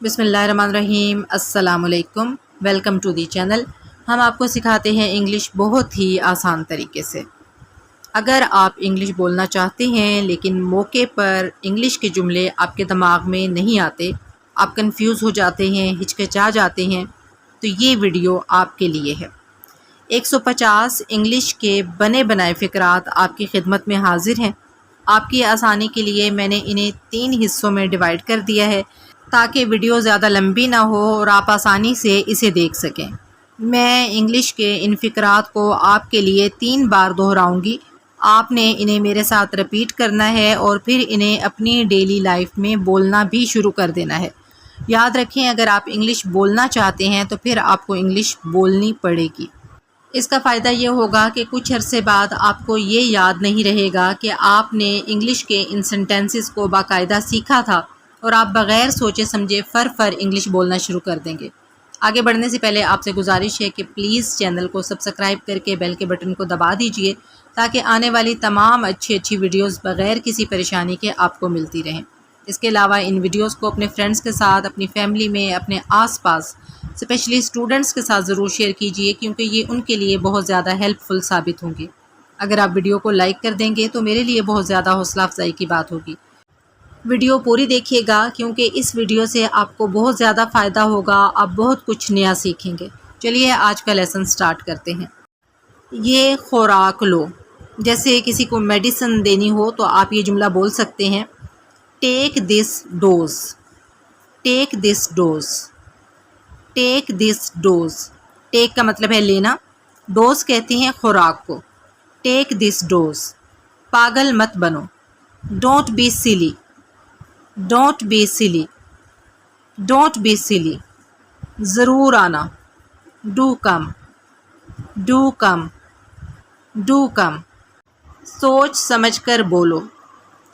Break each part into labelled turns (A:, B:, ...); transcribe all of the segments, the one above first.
A: बिस्मिल्लाहिर्रहमानिर्रहीम। अस्सलामुअलैकुम। Welcome to the channel. हम आपको सिखाते हैं इंग्लिश बहुत ही आसान तरीके से। अगर आप इंग्लिश बोलना चाहते हैं लेकिन मौके पर इंग्लिश के जुमले आपके दिमाग में नहीं आते, आप कंफ्यूज हो जाते हैं, हिचकिचा जाते हैं, तो ये वीडियो आपके लिए है। 150 इंग्लिश के बने बनाए फ़िक्रात आपकी खिदमत में हाजिर हैं। आपकी आसानी के लिए मैंने इन्हें 3 हिस्सों में डिवाइड कर दिया है ताकि वीडियो ज़्यादा लंबी ना हो और आप आसानी से इसे देख सकें। मैं इंग्लिश के इन फ़िक्रात को आपके लिए 3 बार दोहराऊंगी। आपने इन्हें मेरे साथ रिपीट करना है और फिर इन्हें अपनी डेली लाइफ में बोलना भी शुरू कर देना है। याद रखें, अगर आप इंग्लिश बोलना चाहते हैं तो फिर आपको इंग्लिश बोलनी पड़ेगी। इसका फ़ायदा ये होगा कि कुछ अरसे बाद आपको ये याद नहीं रहेगा कि आपने इंग्लिश के इन सेंटेंसेस को बाकायदा सीखा था और आप बग़ैर सोचे समझे फर इंग्लिश बोलना शुरू कर देंगे। आगे बढ़ने से पहले आपसे गुजारिश है कि प्लीज़ चैनल को सब्सक्राइब करके बेल के बटन को दबा दीजिए ताकि आने वाली तमाम अच्छी वीडियोज़ बग़ैर किसी परेशानी के आपको मिलती रहें। इसके अलावा इन वीडियोज़ को अपने फ्रेंड्स के साथ, अपनी फैमिली में, अपने आसपास स्पेशली स्टूडेंट्स के साथ ज़रूर शेयर कीजिए क्योंकि ये उनके लिए बहुत ज़्यादा हेल्पफुल साबित होंगे। अगर आप वीडियो को लाइक कर देंगे तो मेरे लिए बहुत ज़्यादा हौसला अफजाई की बात होगी। वीडियो पूरी देखिएगा क्योंकि इस वीडियो से आपको बहुत ज़्यादा फ़ायदा होगा, आप बहुत कुछ नया सीखेंगे। चलिए आज का लेसन स्टार्ट करते हैं। ये खुराक लो। जैसे किसी को मेडिसिन देनी हो तो आप ये जुमला बोल सकते हैं, take this dose, take this dose, take this dose. Take का मतलब है लेना, डोज कहते हैं खुराक को। Take this dose. पागल मत बनो, don't be silly, don't be silly, don't be silly. ज़रूर आना, do come, do come, do come. सोच समझ कर बोलो,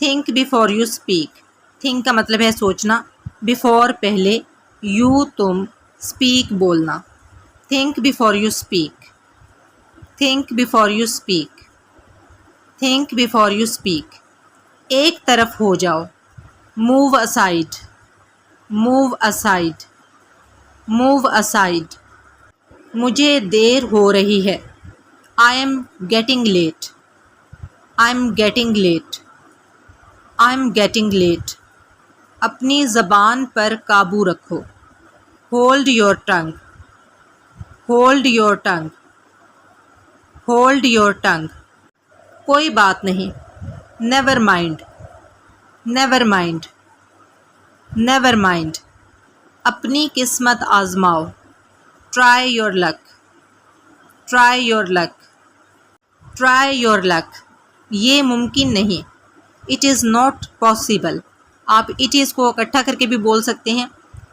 A: think before you speak. Think का मतलब है सोचना, बिफोर पहले, यू तुम, स्पीक बोलना। Think before you speak, think before you speak, think before you speak. एक तरफ हो जाओ, move aside, move aside, move aside. मुझे देर हो रही है, I am getting late, I am getting late, I am getting late. अपनी ज़बान पर काबू रखो, hold your tongue, hold your tongue, hold your tongue. कोई बात नहीं, never mind, never mind, never mind. अपनी किस्मत आजमाओ, try your luck, try your luck, try your luck. ये मुमकिन नहीं, इट इज़ नॉट पॉसिबल। आप इट इज़ को इकट्ठा करके भी बोल सकते हैं,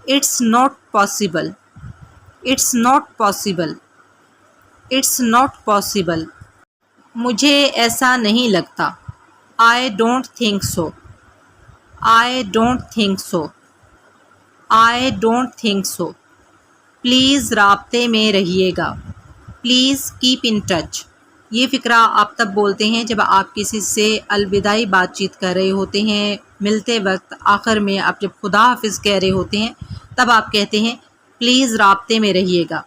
A: it's not possible, it's not possible, it's not possible. मुझे ऐसा नहीं लगता, I don't think so, I don't think so, I don't think so. Please राब्ते में रहिएगा, प्लीज़ कीप इन टच। ये फ़िक्रा आप तब बोलते हैं जब आप किसी से अलविदाई बातचीत कर रहे होते हैं। मिलते वक्त आखिर में आप जब खुदा हाफिज़ कह रहे होते हैं तब आप कहते हैं प्लीज़ राब्ते में रहिएगा,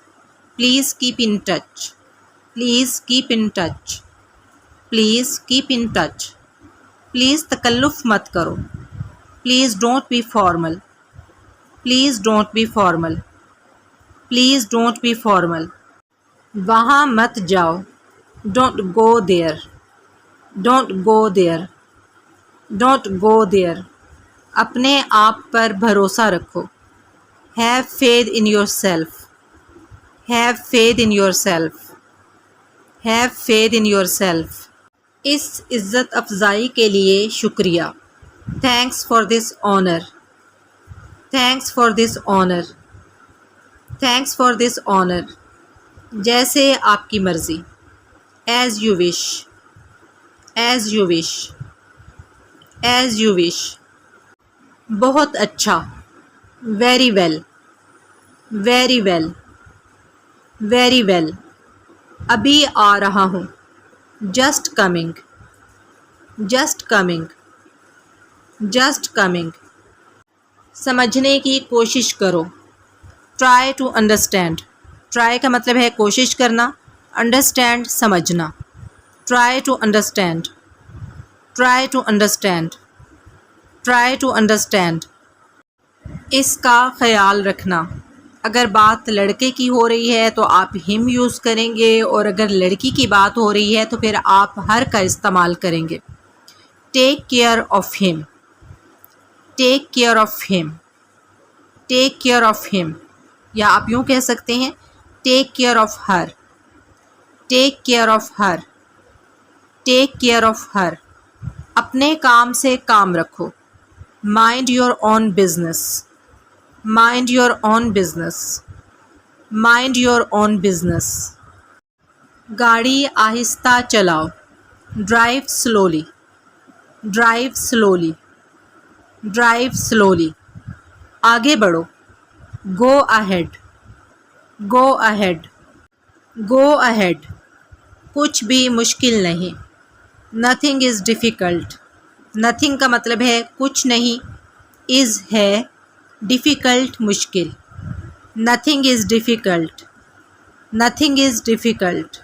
A: please keep in touch, please keep in touch, please keep in touch. Please तकल्लुफ़ मत करो, please don't be formal, please don't be formal, please don't be formal. वहाँ मत जाओ, don't go there, don't go there, don't go there. अपने आप पर भरोसा रखो, have faith in yourself, have faith in yourself, have faith in yourself. इस इज़्ज़त अफजाई के लिए शुक्रिया, thanks for this honour, thanks for this honour, thanks for this honour. जैसे आपकी मर्ज़ी, as you wish, as you wish, as you wish. बहुत अच्छा, very well, very well, very well. अभी आ रहा हूँ, just coming, just coming, just coming. समझने की कोशिश करो। Try to understand. ट्राई का मतलब है कोशिश करना, अंडरस्टैंड समझना। Try to understand, try to understand, try to understand. इसका ख्याल रखना। अगर बात लड़के की हो रही है तो आप हिम यूज़ करेंगे, और अगर लड़की की बात हो रही है तो फिर आप हर का इस्तेमाल करेंगे। Take care of him, take care of him, take care of him. या आप यूँ कह सकते हैं take care of her, take care of her, take care of her. अपने काम से काम रखो। Mind your own business, mind your own business, mind your own business. गाड़ी आहिस्ता चलाओ। Drive slowly, drive slowly, drive slowly. आगे बढ़ो। Go ahead, go ahead, go ahead. कुछ भी मुश्किल नहीं। Nothing is difficult. नथिंग का मतलब है कुछ नहीं, इज़ है, डिफ़िकल्ट मुश्किल। Nothing is difficult, nothing is difficult,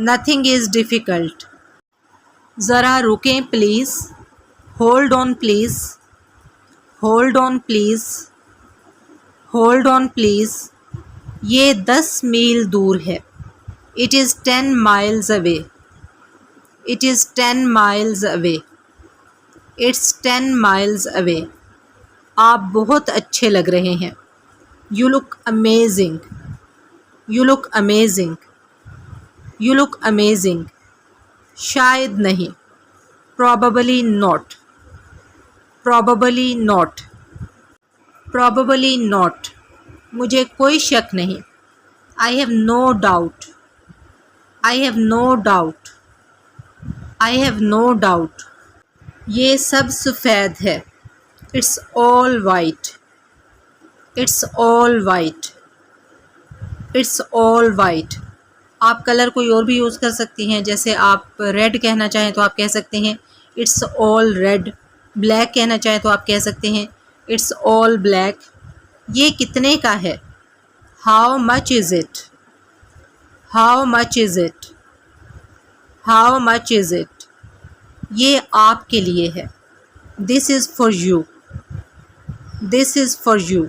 A: nothing is difficult. ज़रा रुकें please. Hold on please, hold on please, hold on please. ये 10 मील दूर है। It is 10 miles away, it is 10 miles away, it's 10 miles away. आप बहुत अच्छे लग रहे हैं। You look amazing, you look amazing, you look amazing. शायद नहीं। Probably not, probably not, probably not. मुझे कोई शक नहीं। I have no doubt, I have no doubt, I have no doubt. ये सब सफ़ेद है। It's all white, it's all white, it's all white. आप कलर कोई और भी यूज़ कर सकती हैं। जैसे आप रेड कहना चाहें तो आप कह सकते हैं इट्स ऑल रेड। ब्लैक कहना चाहें तो आप कह सकते हैं इट्स ऑल ब्लैक। ये कितने का है? How much is it, how much is it, how much is it. ये आपके लिए है। This is for you, this is for you,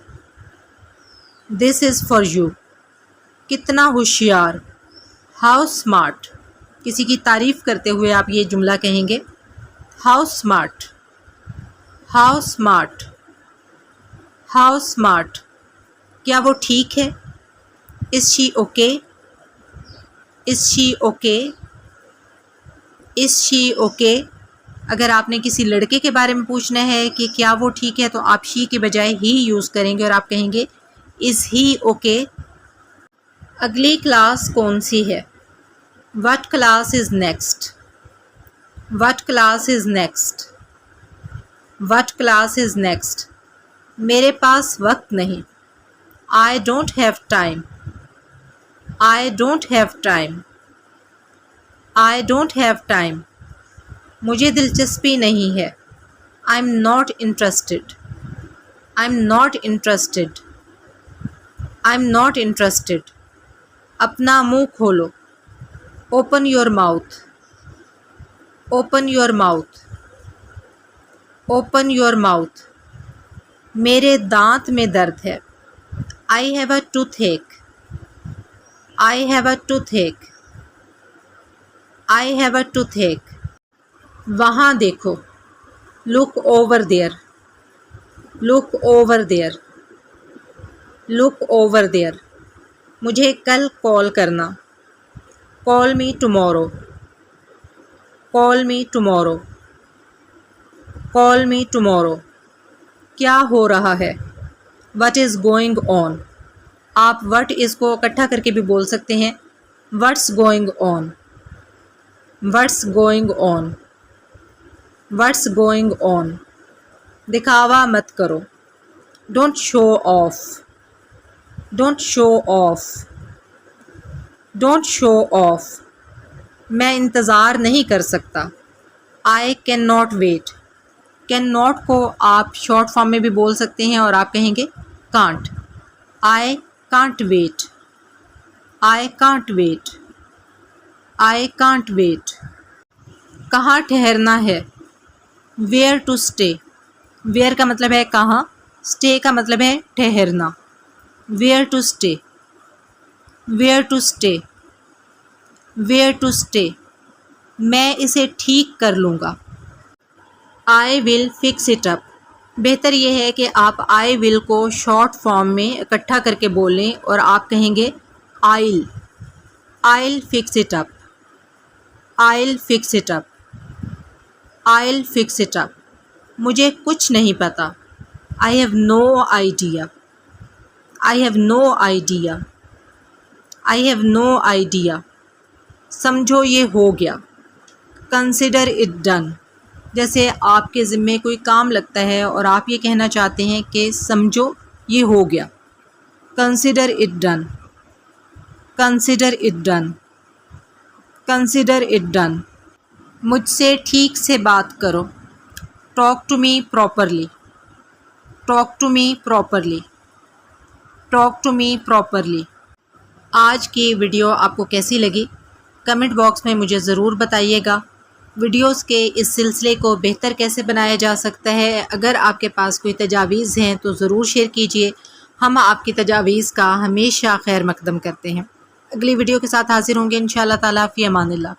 A: this is for you. कितना होशियार। How smart. किसी की तारीफ़ करते हुए आप ये जुमला कहेंगे। How smart, how smart, how smart. क्या वो ठीक है? Is she okay, is she okay, is she okay. अगर आपने किसी लड़के के बारे में पूछना है कि क्या वो ठीक है तो आप शी के बजाय ही यूज़ करेंगे और आप कहेंगे इज़ ही ओके। अगली क्लास कौन सी है? What class is next, what class is next, what class is next. मेरे पास वक्त नहीं। I don't have time, I don't have time, I don't have time. मुझे दिलचस्पी नहीं है। I am not interested, I am not interested, I am not interested. अपना मुंह खोलो। Open your mouth, open your mouth, open your mouth. मेरे दांत में दर्द है। I have a toothache, I have a toothache, I have a toothache. वहाँ देखो। Look over there, look over there, look over there. मुझे कल कॉल करना। Call me tomorrow, call me tomorrow, call me tomorrow. क्या हो रहा है? What is going on. आप व्हाट इज़ को इकट्ठा करके भी बोल सकते हैं। What's going on, what's going on, what's going on. दिखावा मत करो। Don't show off, don't show off, don't show off. मैं इंतज़ार नहीं कर सकता। I can not wait, can not को आप शॉर्ट फॉर्म में भी बोल सकते हैं और आप कहेंगे can't. I can't wait, I can't wait, I can't wait. कहाँ ठहरना है, वेयर टू स्टे। वेयर का मतलब है कहाँ, स्टे का मतलब है ठहरना। Where to stay, where to stay, where to stay. मैं इसे ठीक कर लूँगा, I will fix it up. बेहतर यह है कि आप आई विल को शॉर्ट फॉर्म में इकट्ठा करके बोलें और आप कहेंगे I'll, I'll fix it up, I'll fix it up, I'll fix it up. मुझे कुछ नहीं पता, I have no idea, I have no idea, I have no idea. समझो ये हो गया, कंसिडर इट डन। जैसे आपके ज़िम्मे कोई काम लगता है और आप ये कहना चाहते हैं कि समझो ये हो गया, consider it done, consider it done, consider it done. मुझसे ठीक से बात करो, talk to me properly, talk to me properly, talk to me properly. आज की वीडियो आपको कैसी लगी कमेंट बॉक्स में मुझे ज़रूर बताइएगा। वीडियोस के इस सिलसिले को बेहतर कैसे बनाया जा सकता है, अगर आपके पास कोई तजावीज़ हैं तो ज़रूर शेयर कीजिए। हम आपकी तजावीज़ का हमेशा खैर मकदम करते हैं। अगली वीडियो के साथ हाजिर होंगे इंशाअल्लाह ताला। फ़ी अमानिल्लाह।